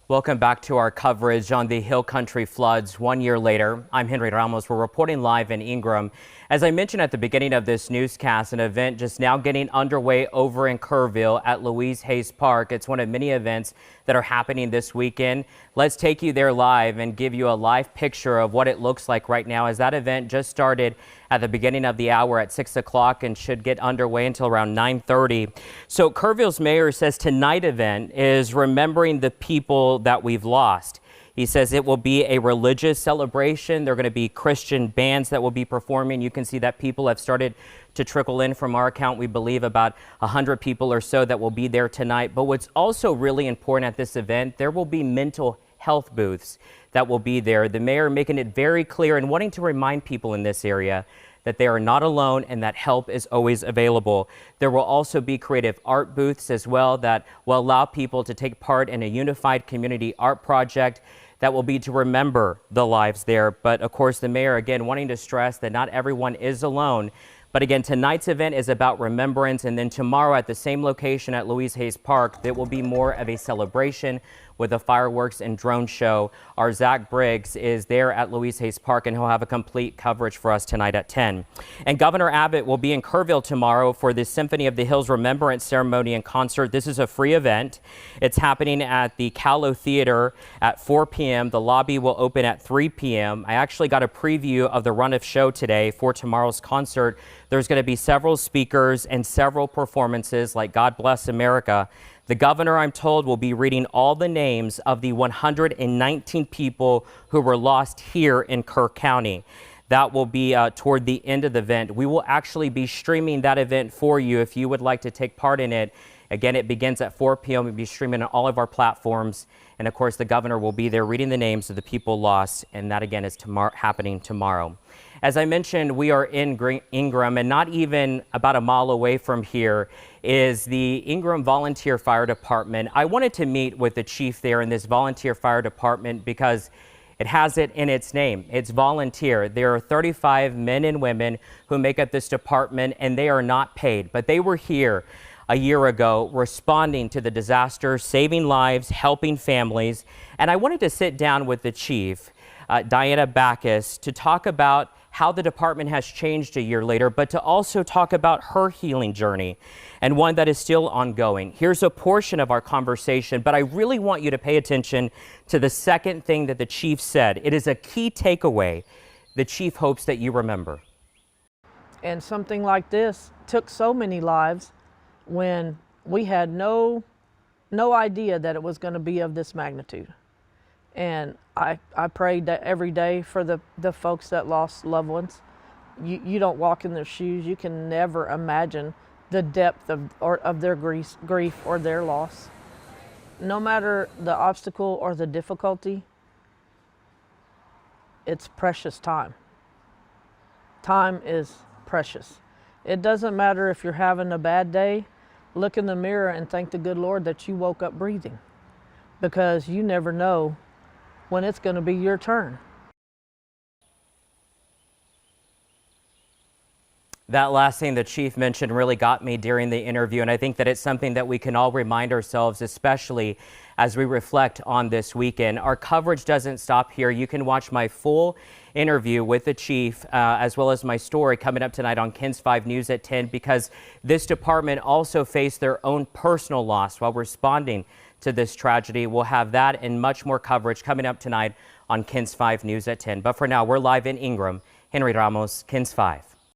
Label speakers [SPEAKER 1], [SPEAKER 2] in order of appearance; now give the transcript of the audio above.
[SPEAKER 1] Welcome back to our coverage on the Hill Country floods 1 year later. I'm Henry Ramos. We're reporting live in Ingram. As I mentioned at the beginning of this newscast, an event just now getting underway over in Kerrville at Louise Hayes Park. It's one of many events that are happening this weekend. Let's take you there live and give you a live picture of what it looks like right now, as that event just started at the beginning of the hour at 6 o'clock and should get underway until around 9:30. So Kerrville's mayor says tonight's event is remembering the people that we've lost. He says it will be a religious celebration. There are going to be Christian bands that will be performing. You can see that people have started to trickle in. From our account, we believe about 100 people or so that will be there tonight. But what's also really important at this event, there will be mental health booths that will be there. The mayor making it very clear and wanting to remind people in this area that they are not alone and that help is always available. There will also be creative art booths as well that will allow people to take part in a unified community art project that will be to remember the lives there. But of course, the mayor again wanting to stress that not everyone is alone. But again, tonight's event is about remembrance, and then tomorrow at the same location at Louise Hayes Park, there will be more of a celebration with a fireworks and drone show. Our Zach Briggs is there at Louise Hayes Park, and he'll have a complete coverage for us tonight at 10. And Governor Abbott will be in Kerrville tomorrow for the Symphony of the Hills Remembrance Ceremony and Concert. This is a free event. It's happening at the Callow Theater at 4 p.m. The lobby will open at 3 p.m. I actually got a preview of the run of show today for tomorrow's concert. There's going to be several speakers and several performances like God Bless America. The governor, I'm told, will be reading all the names of the 119 people who were lost here in Kerr County. That will be toward the end of the event. We will actually be streaming that event for you if you would like to take part in it. Again, it begins at 4 p.m. We'll be streaming on all of our platforms. And of course, the governor will be there reading the names of the people lost. And that again is happening tomorrow. As I mentioned, we are in Ingram, and not even about a mile away from here is the Ingram Volunteer Fire Department. I wanted to meet with the chief there in this volunteer fire department because it has it in its name. It's volunteer. There are 35 men and women who make up this department, and they are not paid, but they were here a year ago responding to the disaster, saving lives, helping families. And I wanted to sit down with the chief, Diana Backus, to talk about how the department has changed a year later, but to also talk about her healing journey and one that is still ongoing. Here's a portion of our conversation, but I really want you to pay attention to the second thing that the chief said. It is a key takeaway the chief hopes that you remember.
[SPEAKER 2] And something like this took so many lives when we had no idea that it was going to be of this magnitude. And I prayed that every day for the folks that lost loved ones. You don't walk in their shoes. You can never imagine the depth of their grief or their loss. No matter the obstacle or the difficulty, it's precious time. Time is precious. It doesn't matter if you're having a bad day. Look in the mirror and thank the good Lord that you woke up breathing, because you never know when it's going to be your turn.
[SPEAKER 1] That last thing the chief mentioned really got me during the interview, and I think that it's something that we can all remind ourselves, especially as we reflect on this weekend. Our coverage doesn't stop here. You can watch my full interview with the chief as well as my story coming up tonight on KENS 5 News at 10, because this department also faced their own personal loss while responding to this tragedy. We'll have that and much more coverage coming up tonight on KENS 5 News at 10. But for now, we're live in Ingram. Henry Ramos, KENS 5.